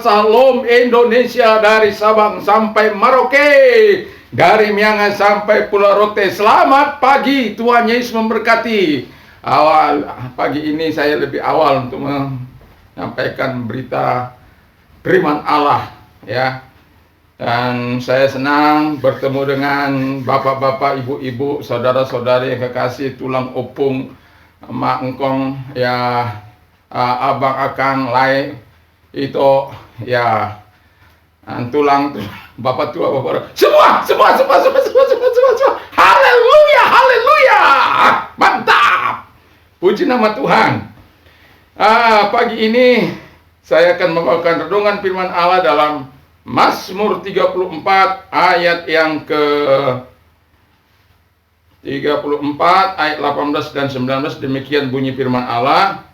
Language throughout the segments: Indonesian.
Salam Indonesia dari Sabang sampai Merauke, dari Miangas sampai Pulau Rote. Selamat pagi, Tuhan Yesus memberkati. Pagi ini saya lebih awal untuk menyampaikan berita firman Allah, ya. Dan saya senang bertemu dengan bapak-bapak, ibu-ibu, saudara-saudari yang kekasih, tulang opung, mak engkong, ya, abang akang, lai, itu, ya, tulang, bapak tua, bapak semua. Haleluya, haleluya, mantap. Puji nama Tuhan. Pagi ini saya akan membawakan renungan firman Allah dalam Mazmur 34 ayat yang ke 34 ayat 18 dan 19. Demikian bunyi firman Allah.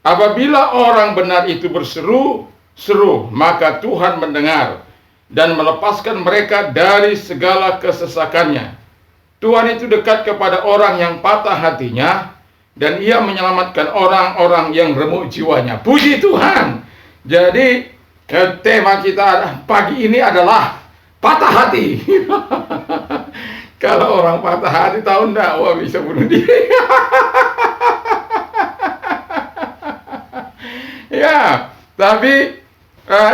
Apabila orang benar itu berseru-seru, maka Tuhan mendengar dan melepaskan mereka dari segala kesesakannya. Tuhan itu dekat kepada orang yang patah hatinya, dan Ia menyelamatkan orang-orang yang remuk jiwanya. Puji Tuhan. Jadi tema kita pagi ini adalah patah hati. Kalau orang patah hati tahu enggak, wah bisa bunuh diri. Ya, tapi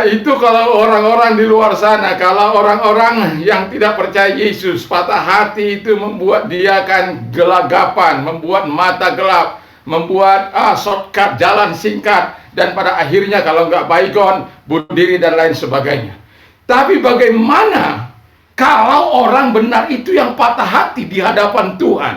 itu kalau orang-orang di luar sana. Kalau orang-orang yang tidak percaya Yesus, patah hati itu membuat dia kan gelagapan, membuat mata gelap, membuat shortcut, jalan singkat, dan pada akhirnya kalau nggak baygon, bunuh diri dan lain sebagainya. Tapi bagaimana kalau orang benar itu yang patah hati di hadapan Tuhan?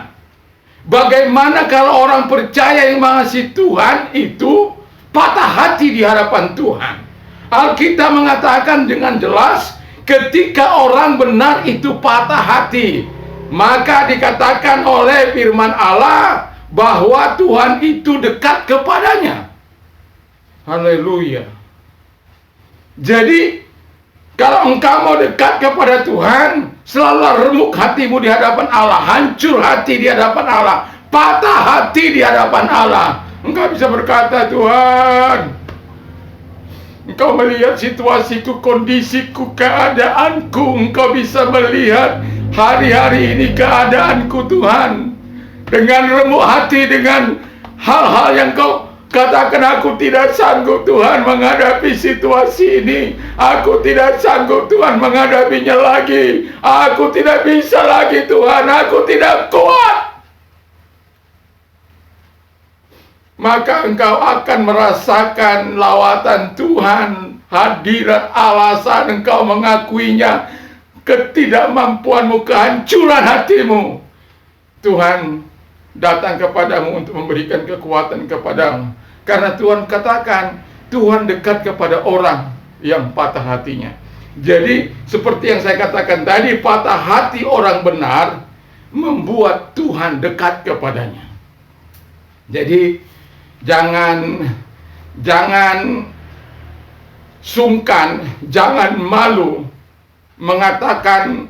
Bagaimana kalau orang percaya yang mengasihi Tuhan itu patah hati di hadapan Tuhan? Alkitab mengatakan dengan jelas, ketika orang benar itu patah hati, maka dikatakan oleh firman Allah bahwa Tuhan itu dekat kepadanya. Haleluya. Jadi kalau engkau mau dekat kepada Tuhan, selalu remuk hatimu di hadapan Allah, hancur hati di hadapan Allah, patah hati di hadapan Allah. Engkau bisa berkata, Tuhan, Engkau melihat situasiku, kondisiku, keadaanku. Engkau bisa melihat hari-hari ini keadaanku, Tuhan. Dengan remuk hati, dengan hal-hal yang Kau katakan, aku tidak sanggup, Tuhan, menghadapi situasi ini. Aku tidak sanggup, Tuhan, menghadapinya lagi. Aku tidak bisa lagi, Tuhan. Aku tidak kuat. Maka engkau akan merasakan lawatan Tuhan, hadirat Allah saat engkau mengakuinya, ketidakmampuanmu, kehancuran hatimu. Tuhan datang kepadamu untuk memberikan kekuatan kepadamu. Karena Tuhan katakan, Tuhan dekat kepada orang yang patah hatinya. Jadi seperti yang saya katakan tadi, patah hati orang benar membuat Tuhan dekat kepadanya. Jadi jangan sungkan, jangan malu mengatakan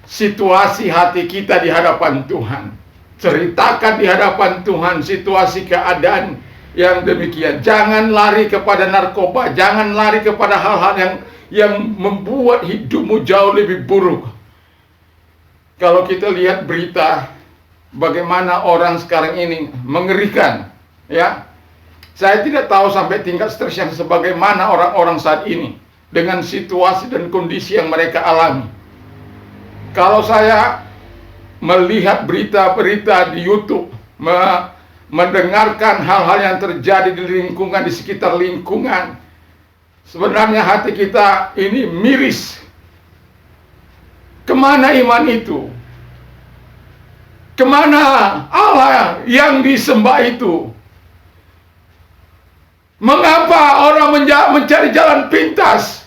situasi hati kita di hadapan Tuhan. Ceritakan di hadapan Tuhan situasi keadaan yang demikian. Jangan lari kepada narkoba, jangan lari kepada hal-hal yang membuat hidupmu jauh lebih buruk. Kalau kita lihat berita bagaimana orang sekarang ini, mengerikan. Ya, saya tidak tahu sampai tingkat stres yang sebagaimana orang-orang saat ini dengan situasi dan kondisi yang mereka alami. Kalau saya melihat berita-berita di YouTube, mendengarkan hal-hal yang terjadi di lingkungan, di sekitar lingkungan, sebenarnya hati kita ini miris. Kemana iman itu? Kemana Allah yang disembah itu? Mengapa orang mencari jalan pintas?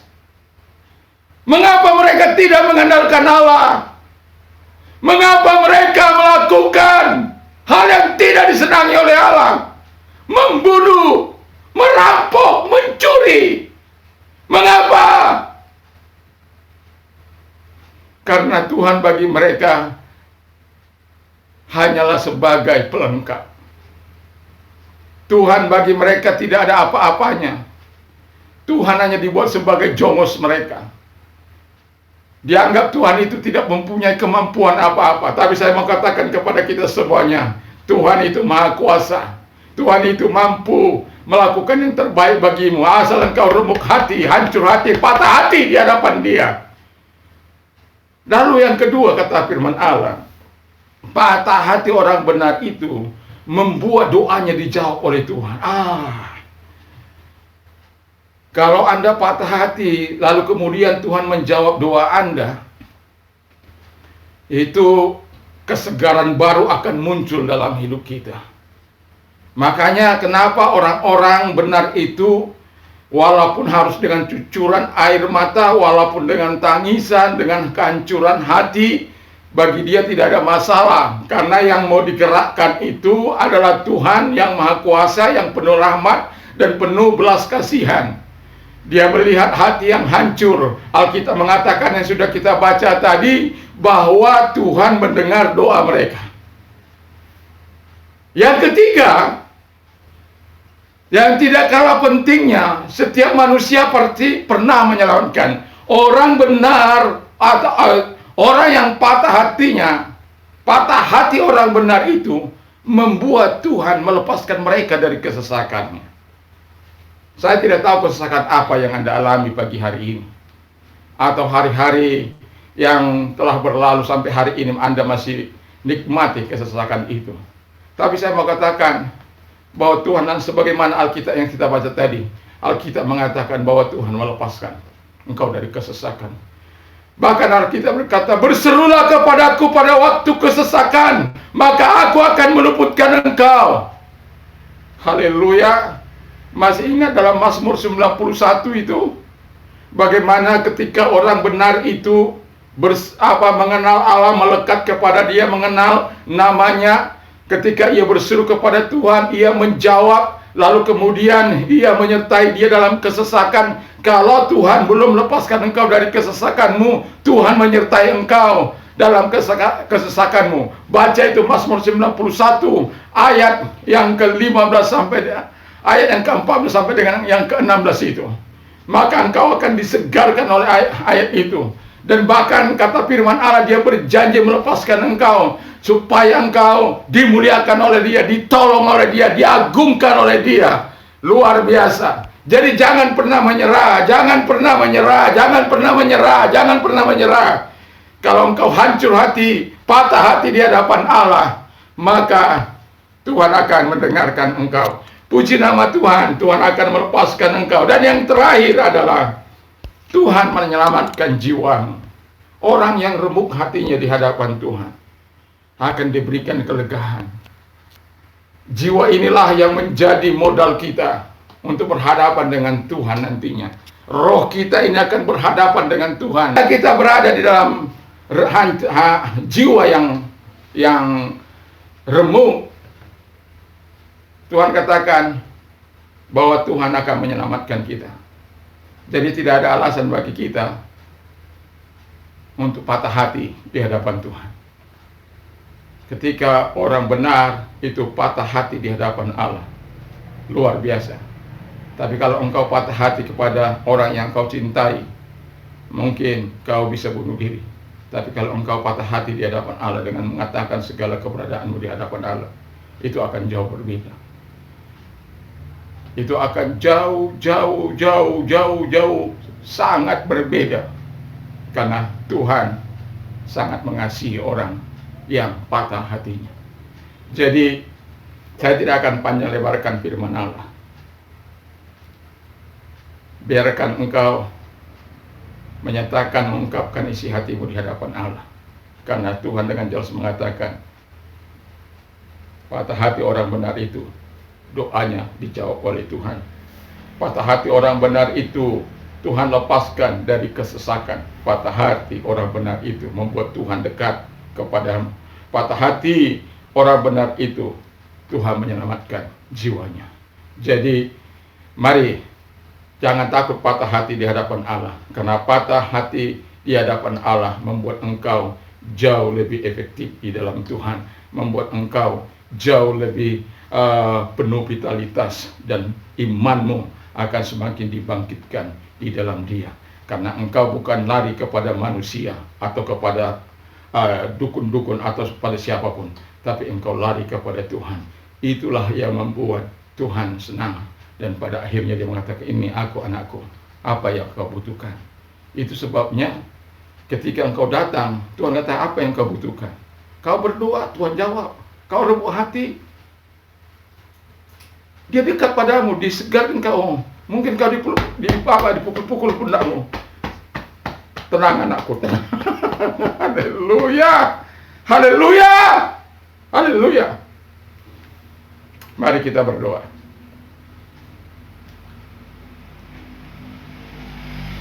Mengapa mereka tidak mengandalkan Allah? Mengapa mereka melakukan hal yang tidak disenangi oleh Allah? Membunuh, merampok, mencuri. Mengapa? Karena Tuhan bagi mereka hanyalah sebagai pelengkap. Tuhan bagi mereka tidak ada apa-apanya. Tuhan hanya dibuat sebagai jongos mereka. Dianggap Tuhan itu tidak mempunyai kemampuan apa-apa. Tapi saya mau katakan kepada kita semuanya, Tuhan itu maha kuasa. Tuhan itu mampu melakukan yang terbaik bagimu. Asal engkau remuk hati, hancur hati, patah hati di hadapan Dia. Lalu yang kedua kata firman Allah, patah hati orang benar itu membuat doanya dijawab oleh Tuhan. Kalau Anda patah hati, lalu kemudian Tuhan menjawab doa Anda, itu kesegaran baru akan muncul dalam hidup kita. Makanya kenapa orang-orang benar itu, walaupun harus dengan cucuran air mata, walaupun dengan tangisan, dengan kehancuran hati, bagi dia tidak ada masalah. Karena yang mau digerakkan itu adalah Tuhan yang Maha Kuasa, yang penuh rahmat dan penuh belas kasihan. Dia melihat hati yang hancur. Alkitab mengatakan yang sudah kita baca tadi, bahwa Tuhan mendengar doa mereka. Yang ketiga, yang tidak kalah pentingnya, setiap manusia pasti pernah menyalahkan. Orang benar atau orang yang patah hatinya, patah hati orang benar itu membuat Tuhan melepaskan mereka dari kesesakannya. Saya tidak tahu kesesakan apa yang Anda alami pagi hari ini, atau hari-hari yang telah berlalu sampai hari ini Anda masih nikmati kesesakan itu. Tapi saya mau katakan bahwa Tuhan, dan sebagaimana Alkitab yang kita baca tadi, Alkitab mengatakan bahwa Tuhan melepaskan engkau dari kesesakan. Bahkan Alkitab berkata, berserulah kepadaku pada waktu kesesakan, maka aku akan meluputkan engkau. Haleluya. Masih ingat dalam Mazmur 91 itu, bagaimana ketika orang benar itu mengenal Allah, melekat kepada Dia, mengenal namanya. Ketika ia berseru kepada Tuhan, ia menjawab, lalu kemudian ia menyertai dia dalam kesesakan. Kalau Tuhan belum lepaskan engkau dari kesesakanmu, Tuhan menyertai engkau dalam kesesakanmu. Baca itu Mazmur 91 ayat yang ke-15 sampai ayat yang ke-14 sampai dengan yang ke-16 itu. Maka engkau akan disegarkan oleh ayat itu. Dan bahkan kata firman Allah, Dia berjanji melepaskan engkau, supaya engkau dimuliakan oleh Dia, ditolong oleh Dia, diagungkan oleh Dia. Luar biasa. Jadi jangan pernah menyerah, jangan pernah menyerah, jangan pernah menyerah, jangan pernah menyerah. Kalau engkau hancur hati, patah hati di hadapan Allah, maka Tuhan akan mendengarkan engkau. Puji nama Tuhan, Tuhan akan melepaskan engkau. Dan yang terakhir adalah Tuhan menyelamatkan jiwamu. Orang yang remuk hatinya di hadapan Tuhan akan diberikan kelegaan. Jiwa inilah yang menjadi modal kita untuk berhadapan dengan Tuhan nantinya. Roh kita ini akan berhadapan dengan Tuhan. Kita berada di dalam jiwa yang remuk. Tuhan katakan bahwa Tuhan akan menyelamatkan kita. Jadi tidak ada alasan bagi kita untuk patah hati di hadapan Tuhan. Ketika orang benar itu patah hati di hadapan Allah, luar biasa. Tapi kalau engkau patah hati kepada orang yang kau cintai, mungkin kau bisa bunuh diri. Tapi kalau engkau patah hati di hadapan Allah dengan mengatakan segala keberadaanmu di hadapan Allah, itu akan jauh berbeda. Itu akan jauh sangat berbeda. Karena Tuhan sangat mengasihi orang yang patah hatinya. Jadi saya tidak akan panjang lebarkan firman Allah. Biarkan engkau menyatakan, mengungkapkan isi hatimu di hadapan Allah. Karena Tuhan dengan jelas mengatakan, patah hati orang benar itu, doanya dijawab oleh Tuhan. Patah hati orang benar itu Tuhan lepaskan dari kesesakan. Patah hati orang benar itu membuat Tuhan dekat kepadamu. Patah hati orang benar itu Tuhan menyelamatkan jiwanya. Jadi mari jangan takut patah hati di hadapan Allah. Karena patah hati di hadapan Allah membuat engkau jauh lebih efektif di dalam Tuhan. Membuat engkau jauh lebih penuh vitalitas, dan imanmu akan semakin dibangkitkan di dalam dia. Karena engkau bukan lari kepada manusia atau kepada dukun-dukun atau pada siapapun, tapi engkau lari kepada Tuhan. Itulah yang membuat Tuhan senang. Dan pada akhirnya dia mengatakan, ini aku anakku, apa yang kau butuhkan. Itu sebabnya ketika engkau datang, Tuhan kata, apa yang kau butuhkan? Kau berdoa, Tuhan jawab. Kau rebut hati, dia dekat padamu, disegarkan kau. Mungkin kau dipukul-pukul pundakmu. Tenang anakku, tenang. Haleluya, haleluya, haleluya. Mari kita berdoa.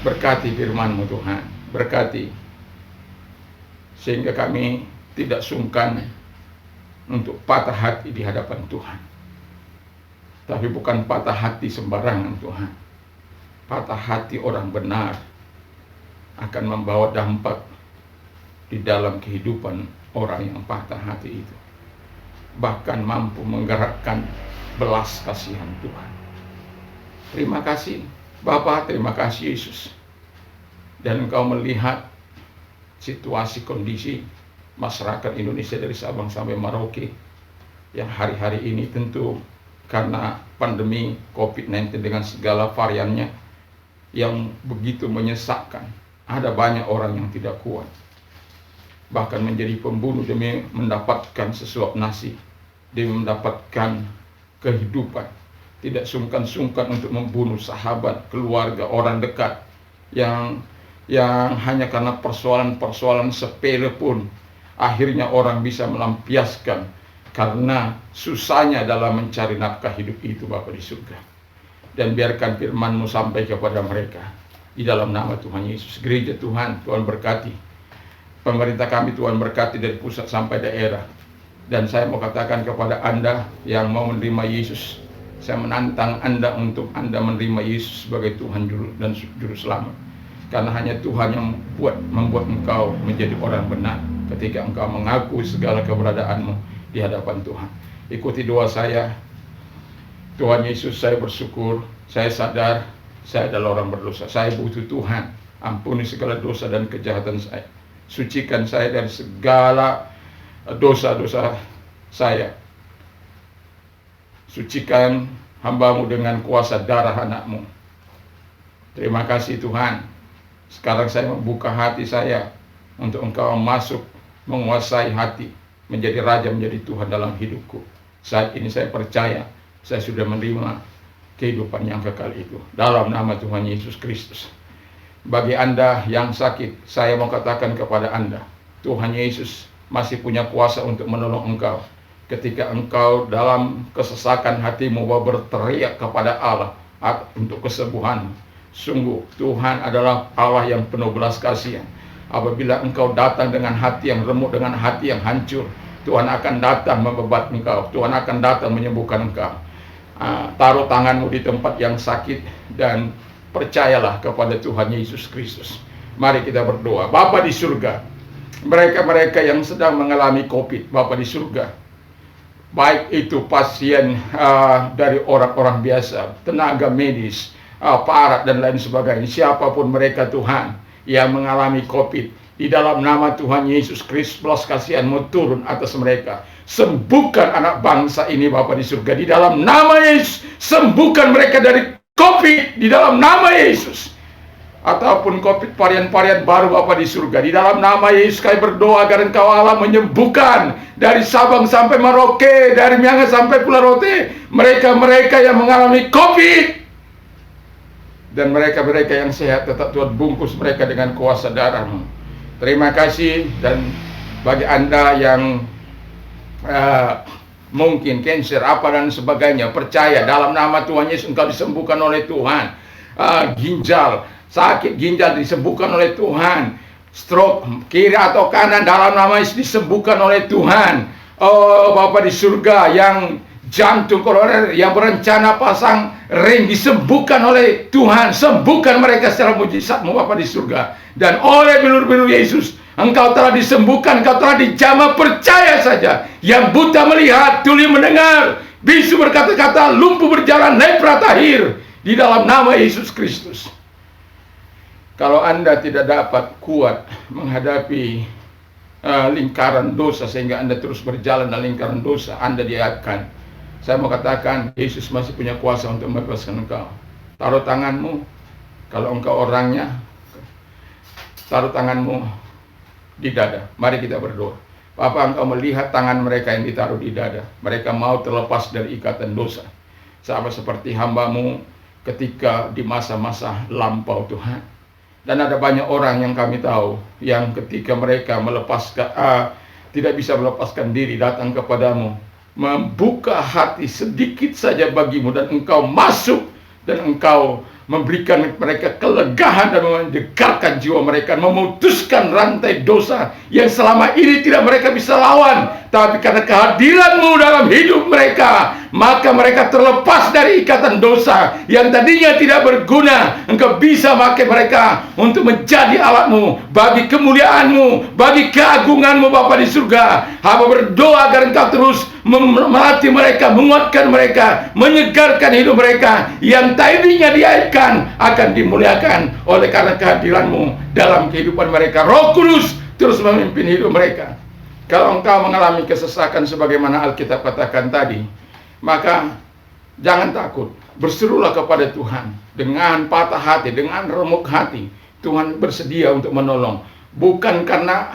Berkati firman-Mu Tuhan, berkati sehingga kami tidak sungkan untuk patah hati di hadapan Tuhan. Tapi bukan patah hati sembarangan Tuhan. Patah hati orang benar akan membawa dampak di dalam kehidupan orang yang patah hati itu. Bahkan mampu menggerakkan belas kasihan Tuhan. Terima kasih Bapa, terima kasih Yesus. Dan Engkau melihat situasi kondisi masyarakat Indonesia dari Sabang sampai Merauke yang hari-hari ini tentu karena pandemi COVID-19 dengan segala variannya yang begitu menyesakkan. Ada banyak orang yang tidak kuat, bahkan menjadi pembunuh demi mendapatkan sesuap nasi, demi mendapatkan kehidupan. Tidak sungkan-sungkan untuk membunuh sahabat, keluarga, orang dekat yang hanya karena persoalan-persoalan sepele pun akhirnya orang bisa melampiaskan karena susahnya dalam mencari nafkah hidup itu Bapa di surga. Dan biarkan firman-Mu sampai kepada mereka di dalam nama Tuhan Yesus. Gereja Tuhan, Tuhan berkati. Pemerintah kami Tuhan berkati dari pusat sampai daerah. Dan saya mau katakan kepada Anda yang mau menerima Yesus, saya menantang Anda untuk Anda menerima Yesus sebagai Tuhan dan Juru Selamat. Karena hanya Tuhan yang membuat engkau menjadi orang benar ketika engkau mengaku segala keberadaanmu di hadapan Tuhan. Ikuti doa saya. Tuhan Yesus, saya bersyukur, saya sadar saya adalah orang berdosa. Saya butuh Tuhan. Ampuni segala dosa dan kejahatan saya. Sucikan saya dari segala dosa-dosa saya. Sucikan hamba-Mu dengan kuasa darah anak-Mu. Terima kasih Tuhan. Sekarang saya membuka hati saya untuk Engkau masuk, menguasai hati, menjadi Raja, menjadi Tuhan dalam hidupku. Saat ini saya percaya, saya sudah menerima kehidupan yang kekal itu. Dalam nama Tuhan Yesus Kristus. Bagi Anda yang sakit, saya mau katakan kepada Anda, Tuhan Yesus masih punya kuasa untuk menolong engkau. Ketika engkau dalam kesesakan hatimu berteriak kepada Allah untuk kesembuhan. Sungguh Tuhan adalah Allah yang penuh belas kasihan. Apabila engkau datang dengan hati yang remuk, dengan hati yang hancur, Tuhan akan datang membebat engkau. Tuhan akan datang menyembuhkan engkau. Taruh tanganmu di tempat yang sakit dan percayalah kepada Tuhan Yesus Kristus. Mari kita berdoa. Bapa di surga, mereka-mereka yang sedang mengalami COVID, Bapa di surga, baik itu pasien dari orang-orang biasa, tenaga medis, aparat dan lain sebagainya, siapapun mereka Tuhan yang mengalami COVID, di dalam nama Tuhan Yesus Kristus, belas kasihan-Mu turun atas mereka. Sembuhkan anak bangsa ini Bapa di surga, di dalam nama Yesus. Sembuhkan mereka dari COVID di dalam nama Yesus. Ataupun COVID varian-varian baru Bapa di surga, di dalam nama Yesus kami berdoa agar Engkau Allah menyembuhkan dari Sabang sampai Merauke, dari Miangas sampai Pulau Rote, mereka-mereka yang mengalami COVID. Dan mereka-mereka yang sehat tetap Tuhan bungkus mereka dengan kuasa darah-Mu. Terima kasih. Dan bagi Anda yang mungkin cancer apa dan sebagainya, percaya dalam nama Tuhan Yesus engkau disembuhkan oleh Tuhan. Ginjal, sakit ginjal disembuhkan oleh Tuhan. Stroke kiri atau kanan dalam nama Yesus disembuhkan oleh Tuhan. Oh Bapa di surga, yang jantung koroner yang berencana pasang ring disembuhkan oleh Tuhan. Sembuhkan mereka secara mujizat-Mu Bapa di surga. Dan oleh bilur-bilur Yesus engkau telah disembuhkan, engkau telah dijamah. Percaya saja. Yang buta melihat, tuli mendengar, bisu berkata-kata, lumpuh berjalan, lepra tahir. di dalam nama Yesus Kristus. Kalau Anda tidak dapat kuat menghadapi lingkaran dosa sehingga Anda terus berjalan dalam lingkaran dosa, Anda diakan. Saya mau katakan, Yesus masih punya kuasa untuk membebaskan engkau. Taruh tanganmu, kalau engkau orangnya, taruh tanganmu di dada. Mari kita berdoa. Bapa, engkau melihat tangan mereka yang ditaruh di dada. Mereka mau terlepas dari ikatan dosa. Sama seperti hamba-Mu ketika di masa-masa lampau, Tuhan. Dan ada banyak orang yang kami tahu, yang ketika mereka melepaskan, tidak bisa melepaskan diri, datang kepadamu, membuka hati sedikit saja bagimu, dan engkau masuk, dan engkau memberikan mereka kelegaan dan mendegarkan jiwa mereka, memutuskan rantai dosa yang selama ini tidak mereka bisa lawan. Tapi karena kehadiran-Mu dalam hidup mereka, maka mereka terlepas dari ikatan dosa yang tadinya tidak berguna. Engkau bisa pakai mereka untuk menjadi alat-Mu bagi kemuliaan-Mu, bagi keagungan-Mu Bapa di surga. Hamba berdoa agar Engkau terus melatih mereka, menguatkan mereka, menyegarkan hidup mereka yang tadinya diaibkan akan dimuliakan oleh karena kehadiran-Mu dalam kehidupan mereka. Roh Kudus terus memimpin hidup mereka. Kalau engkau mengalami kesesakan sebagaimana Alkitab katakan tadi, maka jangan takut, berserulah kepada Tuhan dengan patah hati, dengan remuk hati. Tuhan bersedia untuk menolong, bukan karena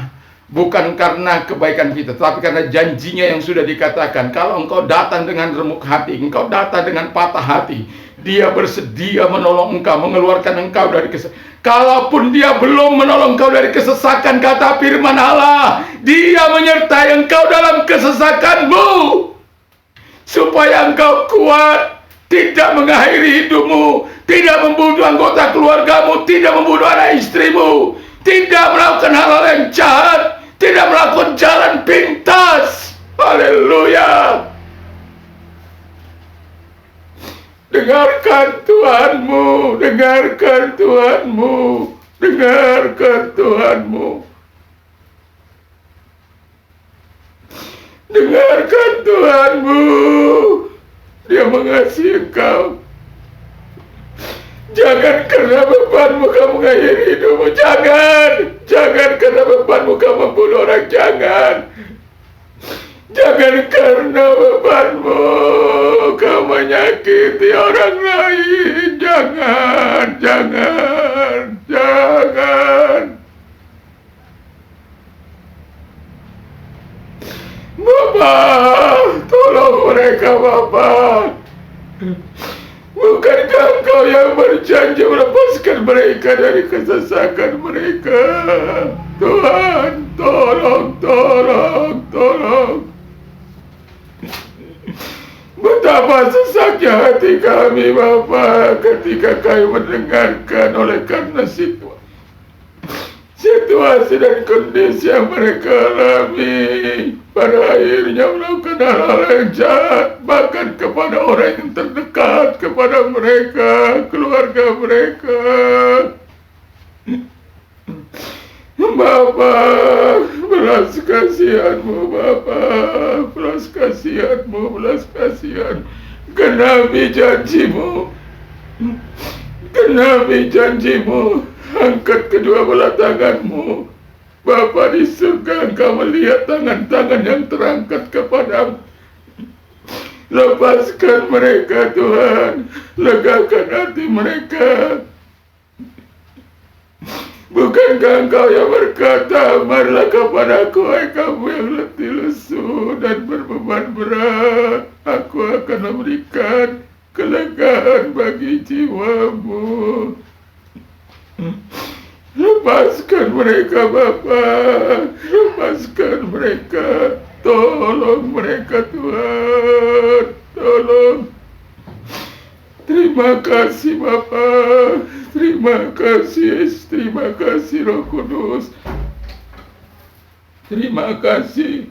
kebaikan kita, tapi karena janjinya yang sudah dikatakan. Kalau engkau datang dengan remuk hati, engkau datang dengan patah hati, Dia bersedia menolong engkau, mengeluarkan engkau dari kesesakan. Kalaupun Dia belum menolong engkau dari kesesakan, kata firman Allah, Dia menyertai engkau dalam kesesakanmu, supaya engkau kuat, tidak mengakhiri hidupmu, tidak membunuh anggota keluargamu, tidak membunuh anak istrimu, tidak melakukan hal-hal yang jahat, tidak melakukan jalan pintas. Haleluya. Dengarkan Tuhanmu, dengarkan Tuhanmu, dengarkan Tuhanmu. Dengarkan Tuhanmu. Dia mengasihi engkau. Jangan karena bebanmu kamu mengakhiri hidupmu. Jangan karena bebanmu kamu membunuh orang. Jangan karena bebanmu kau menyakiti orang lain. Jangan. Bapak, tolong mereka, Bapak. Bukankah Engkau yang berjanji melepaskan mereka dari kesesakan mereka? Tuhan, tolong. Betapa sesaknya hati kami, Bapa, ketika kami mendengarkan oleh karena situasi dan kondisi yang mereka alami. Pada akhirnya melakukan hal-hal yang jahat, bahkan kepada orang yang terdekat kepada mereka, keluarga mereka. Bapa, belas kasihan-Mu, Bapa, belas kasihan-Mu, belas kasihan. Genapi janji-Mu, angkat kedua belah tangan-Mu. Bapa di surga, Engkau melihat tangan-tangan yang terangkat kepadamu. Lepaskan mereka, Tuhan. Legakan hati mereka. Bukankah Engkau yang berkata, marilah kepadaku, hai kamu yang letih lesu dan berbeban berat, aku akan memberikan kelegaan bagi jiwamu. Lepaskan mereka, Bapa. Lepaskan mereka. Tolong mereka, Tuhan. Tolong. Terima kasih, Bapa. Terima kasih Roh Kudus. Terima kasih.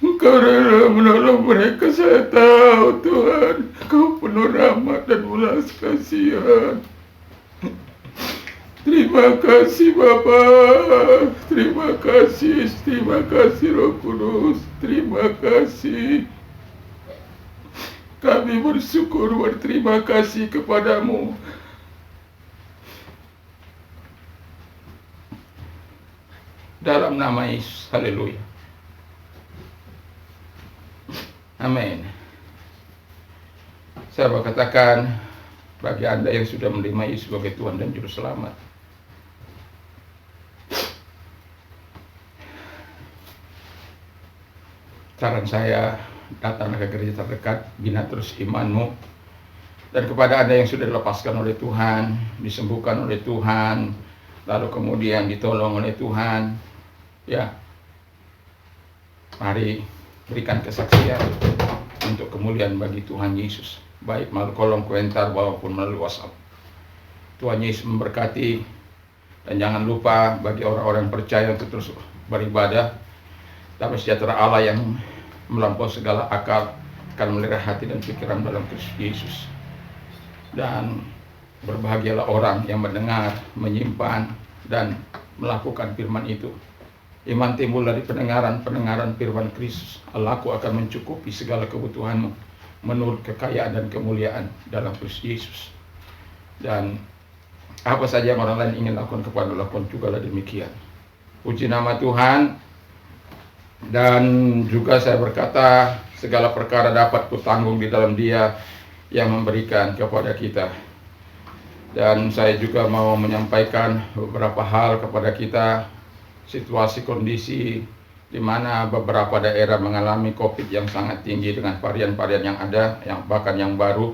Engkau rela menolong mereka, saya tahu, Tuhan. Engkau penuh rahmat dan belas kasihan. Terima kasih, Bapa. Terima kasih Roh Kudus. Terima kasih. kami bersyukur, berterima kasih kepadamu. Dalam nama Yesus, haleluya. Amin. Saya berkatakan, bagi Anda yang sudah menerima Yesus sebagai Tuhan dan Juru Selamat, saran saya, datang ke gereja terdekat, bina terus imanmu. Dan kepada Anda yang sudah dilepaskan oleh Tuhan, disembuhkan oleh Tuhan, lalu kemudian ditolong oleh Tuhan, ya, mari berikan kesaksian untuk kemuliaan bagi Tuhan Yesus, baik melalui kolom komentar maupun melalui WhatsApp. Tuhan Yesus memberkati, dan jangan lupa bagi orang-orang percaya untuk terus beribadah. Damai sejahtera Allah yang melampaui segala akal akan melirah hati dan pikiran dalam Kristus Yesus. Dan berbahagialah orang yang mendengar, menyimpan, dan melakukan firman itu. Iman timbul dari pendengaran firman Kristus. Allahku akan mencukupi segala kebutuhanmu menurut kekayaan dan kemuliaan dalam Kristus Yesus. Dan apa saja yang orang lain ingin lakukan kepada lakukan juga lah demikian. Puji nama Tuhan. Dan juga saya berkata, segala perkara dapat kutanggung di dalam Dia yang memberikan kepada kita. Dan saya juga mau menyampaikan beberapa hal kepada kita, situasi kondisi di mana beberapa daerah mengalami COVID yang sangat tinggi dengan varian-varian yang ada, yang bahkan yang baru.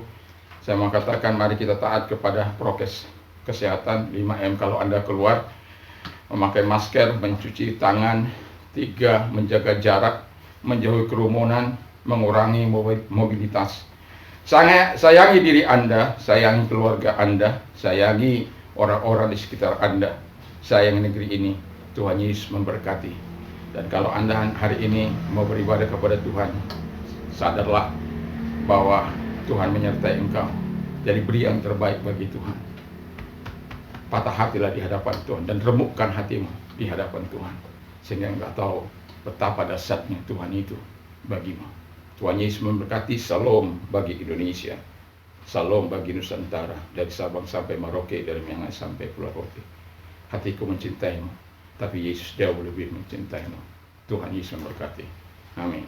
Saya mau katakan, mari kita taat kepada prokes kesehatan 5M kalau Anda keluar, memakai masker, mencuci tangan, 3, menjaga jarak, menjauhi kerumunan, mengurangi mobilitas. Sayangi diri Anda, sayangi keluarga Anda, sayangi orang-orang di sekitar Anda, sayangi negeri ini. Tuhan Yesus memberkati. Dan kalau Anda hari ini mau beribadah kepada Tuhan, sadarlah bahwa Tuhan menyertai engkau. Jadi beri yang terbaik bagi Tuhan. Patah hatilah di hadapan Tuhan dan remukkan hatimu di hadapan Tuhan, sehingga engkau tahu betapa dahsyatnya Tuhan itu bagimu. Tuhan Yesus memberkati. Salam bagi Indonesia, salam bagi Nusantara, dari Sabang sampai Merauke, dari Miangas sampai Pulau Rote. Hatiku mencintaimu, tapi Yesus jauh lebih mencintaimu. Tuhan Yesus memberkati. Amin.